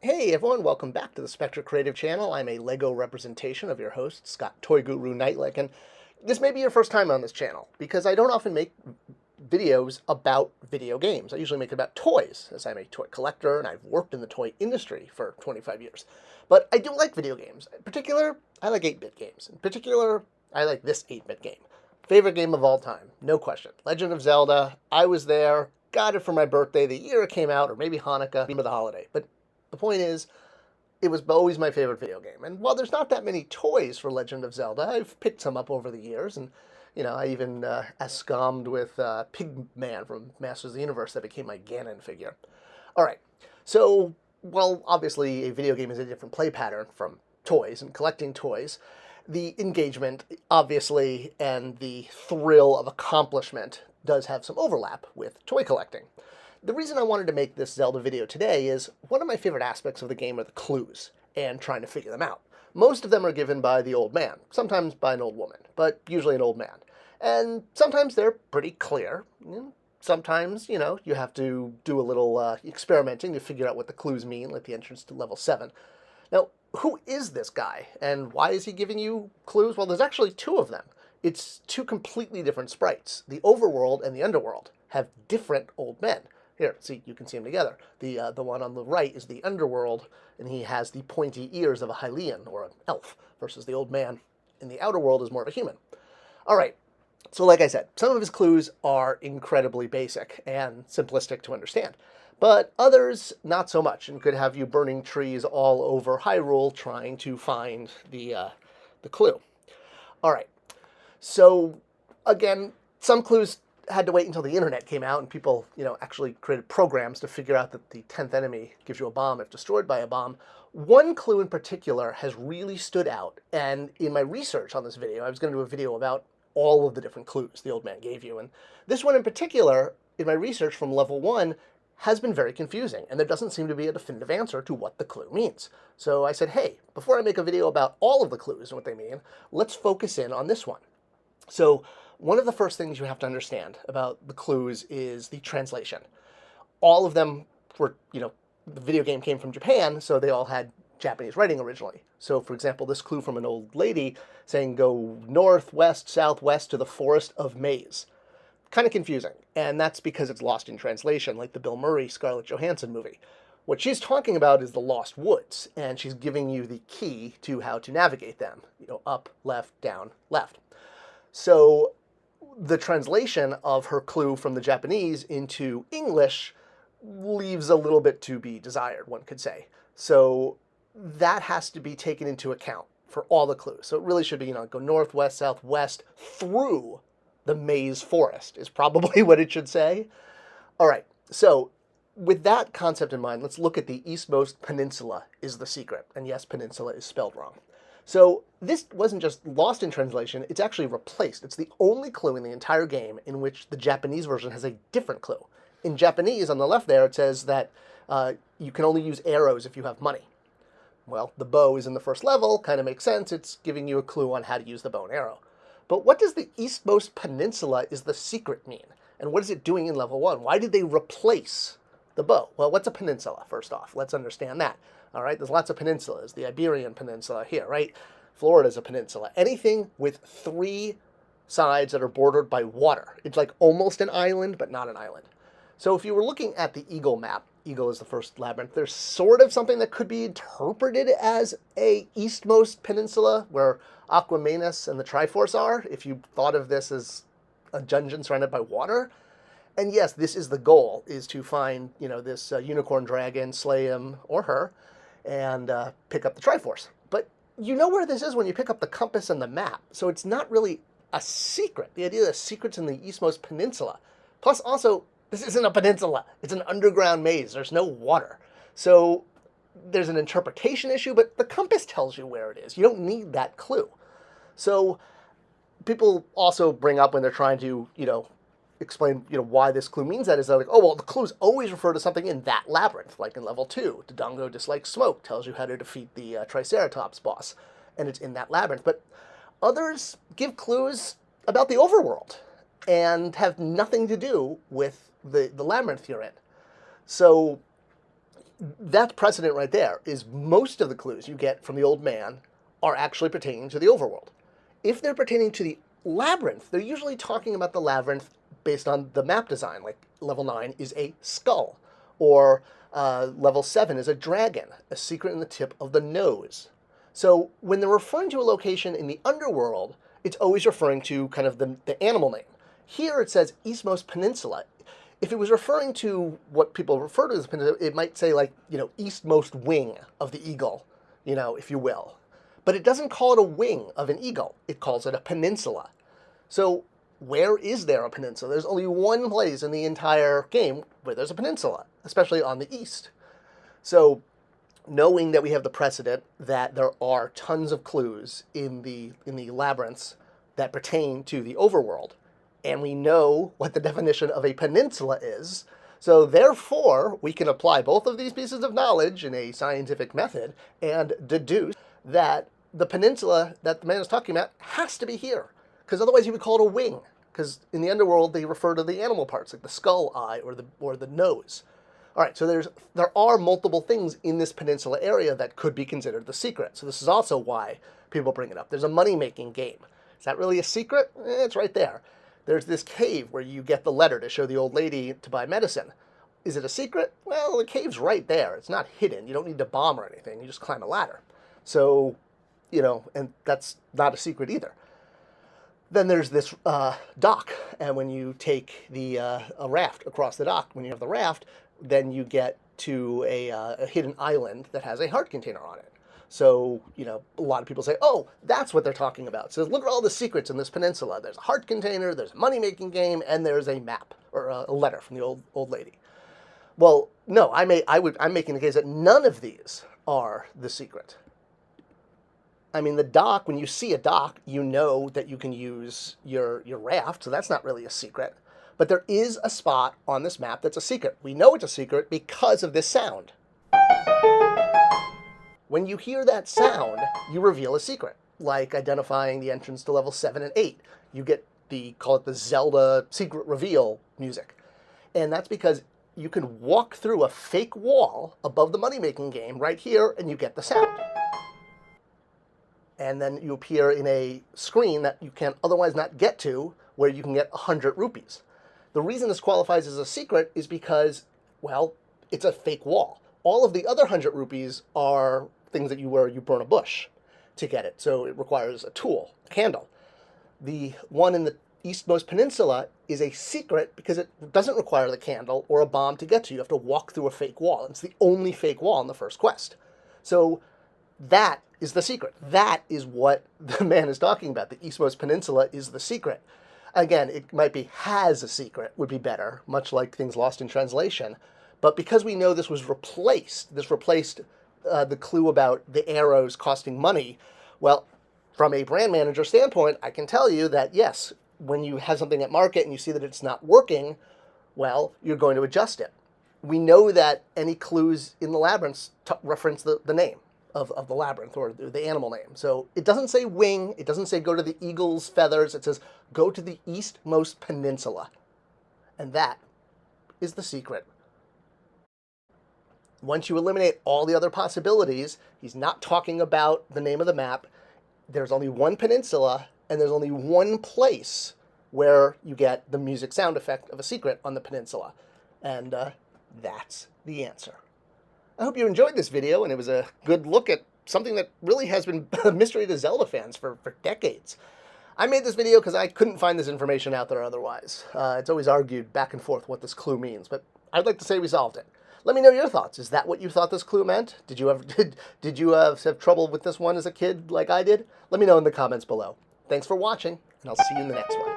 Hey everyone, welcome back to the Spectre Creative Channel. I'm a LEGO representation of your host, Scott Toy Guru Neitlich, and this may be your first time on this channel, because I don't often make videos about video games. I usually make it about toys, as I'm a toy collector and I've worked in the toy industry for 25 years. But I do like video games. In particular, I like 8-bit games. In particular, I like this 8-bit game. Favorite game of all time, no question. Legend of Zelda, I was there, got it for my birthday the year it came out, or maybe Hanukkah, theme of the holiday. But the point is, it was always my favorite video game. And while there's not that many toys for Legend of Zelda, I've picked some up over the years. And, I even abscommed with Pigman from Masters of the Universe that became my Ganon figure. All right. So, well, obviously, a video game is a different play pattern from toys and collecting toys. The engagement, obviously, and the thrill of accomplishment does have some overlap with toy collecting. The reason I wanted to make this Zelda video today is one of my favorite aspects of the game are the clues and trying to figure them out. Most of them are given by the old man, sometimes by an old woman, but usually an old man. And sometimes they're pretty clear. Sometimes, you have to do a little experimenting to figure out what the clues mean, like the entrance to level 7. Now, who is this guy, and why is he giving you clues? Well, there's actually two of them. It's two completely different sprites. The overworld and the underworld have different old men. Here, see, you can see them together. The one on the right is the underworld, and he has the pointy ears of a Hylian, or an elf, versus the old man in the outer world is more of a human. All right, so like I said, some of his clues are incredibly basic and simplistic to understand, but others not so much, and could have you burning trees all over Hyrule trying to find the clue. All right, so again, some clues had to wait until the internet came out and people, actually created programs to figure out that the 10th enemy gives you a bomb if destroyed by a bomb. One clue in particular has really stood out, and in my research on this video, I was going to do a video about all of the different clues the old man gave you, and this one in particular, in my research from level 1, has been very confusing, and there doesn't seem to be a definitive answer to what the clue means. So I said, hey, before I make a video about all of the clues and what they mean, let's focus in on this one. So one of the first things you have to understand about the clues is the translation. All of them were, the video game came from Japan, so they all had Japanese writing originally. So, for example, this clue from an old lady saying go north, west, southwest to the Forest of Maze. Kind of confusing, and that's because it's lost in translation, like the Bill Murray Scarlett Johansson movie. What she's talking about is the Lost Woods, and she's giving you the key to how to navigate them. Up, left, down, left. So the translation of her clue from the Japanese into English leaves a little bit to be desired, one could say. So that has to be taken into account for all the clues. So it really should be, go north, west, south, west through the maze forest is probably what it should say. All right, so with that concept in mind, let's look at the Eastmost Peninsula is the secret. And yes, peninsula is spelled wrong. So this wasn't just lost in translation, it's actually replaced. It's the only clue in the entire game in which the Japanese version has a different clue. In Japanese, on the left there, it says that you can only use arrows if you have money. Well, the bow is in the first level, kind of makes sense. It's giving you a clue on how to use the bow and arrow. But what does the Eastmost Peninsula is the secret mean? And what is it doing in level 1? Why did they replace the bow? Well, what's a peninsula, first off? Let's understand that. All right, there's lots of peninsulas. The Iberian Peninsula here, right? Florida's a peninsula. Anything with 3 sides that are bordered by water. It's like almost an island, but not an island. So if you were looking at the Eagle map, Eagle is the first labyrinth, there's sort of something that could be interpreted as a Eastmost Peninsula where Aquamanus and the Triforce are, if you thought of this as a dungeon surrounded by water. And yes, this is the goal, is to find, this unicorn dragon, slay him or her, and pick up the Triforce. But you know where this is when you pick up the compass and the map, so it's not really a secret. The idea that secret's in the Eastmost Peninsula. Plus, also, this isn't a peninsula. It's an underground maze. There's no water. So there's an interpretation issue, but the compass tells you where it is. You don't need that clue. So people also bring up when they're trying to, explain, why this clue means that is they're like, oh, well, the clues always refer to something in that labyrinth, like in level 2. Dodongo dislikes smoke, tells you how to defeat the Triceratops boss, and it's in that labyrinth. But others give clues about the overworld and have nothing to do with the labyrinth you're in. So That's precedent right there, is most of the clues you get from the old man are actually pertaining to the overworld. If they're pertaining to the labyrinth, they're usually talking about the labyrinth based on the map design, like level 9 is a skull, or level 7 is a dragon, a secret in the tip of the nose. So when they're referring to a location in the underworld, it's always referring to kind of the animal name. Here it says Eastmost Peninsula. If it was referring to what people refer to as a peninsula, it might say like, eastmost wing of the eagle, if you will. But it doesn't call it a wing of an eagle. It calls it a peninsula. So where is there a peninsula? There's only one place in the entire game where there's a peninsula, especially on the east. So knowing that we have the precedent that there are tons of clues in the labyrinths that pertain to the overworld, and we know what the definition of a peninsula is, so therefore we can apply both of these pieces of knowledge in a scientific method and deduce that the peninsula that the man is talking about has to be here, because otherwise he would call it a wing, because in the underworld they refer to the animal parts like the skull eye or the nose. All right, so there are multiple things in this peninsula area that could be considered the secret. So this is also why people bring it up. There's a money-making game. Is that really a secret? It's right there. There's this cave where you get the letter to show the old lady to buy medicine. Is it a secret? Well, the cave's right there. It's not hidden. You don't need to bomb or anything. You just climb a ladder. So, and that's not a secret either. Then there's this dock, and when you take a raft across the dock, when you have the raft, then you get to a hidden island that has a heart container on it. So, a lot of people say, oh, that's what they're talking about. So look at all the secrets in this peninsula. There's a heart container, there's a money-making game, and there's a map, or a letter from the old lady. Well, no, I'm making the case that none of these are the secret. I mean, the dock, when you see a dock, you know that you can use your raft, so that's not really a secret. But there is a spot on this map that's a secret. We know it's a secret because of this sound. When you hear that sound, you reveal a secret, like identifying the entrance to level 7 and 8. You get call it the Zelda secret reveal music. And that's because you can walk through a fake wall above the money-making game right here, and you get the sound. And then you appear in a screen that you can otherwise not get to, where you can get 100 rupees. The reason this qualifies as a secret is because, well, it's a fake wall. All of the other 100 rupees are things that you burn a bush to get it. So it requires a tool, a candle. The one in the Eastmost Peninsula is a secret because it doesn't require the candle or a bomb to get to. You have to walk through a fake wall. It's the only fake wall in the first quest. So that is the secret. That is what the man is talking about. The Eastmost Peninsula is the secret. Again, it might be has a secret would be better, much like things lost in translation. But because we know this replaced the clue about the arrows costing money, well, from a brand manager standpoint, I can tell you that, yes, when you have something at market and you see that it's not working, well, you're going to adjust it. We know that any clues in the labyrinths reference the name of the labyrinth or the animal name. So it doesn't say wing, it doesn't say go to the eagle's feathers, it says go to the Eastmost Peninsula. And that is the secret. Once you eliminate all the other possibilities, he's not talking about the name of the map. There's only one peninsula, and there's only one place where you get the music sound effect of a secret on the peninsula. And that's the answer. I hope you enjoyed this video, and it was a good look at something that really has been a mystery to Zelda fans for decades. I made this video because I couldn't find this information out there otherwise. It's always argued back and forth what this clue means, but I'd like to say we solved it. Let me know your thoughts. Is that what you thought this clue meant? Did you have trouble with this one as a kid like I did? Let me know in the comments below. Thanks for watching, and I'll see you in the next one.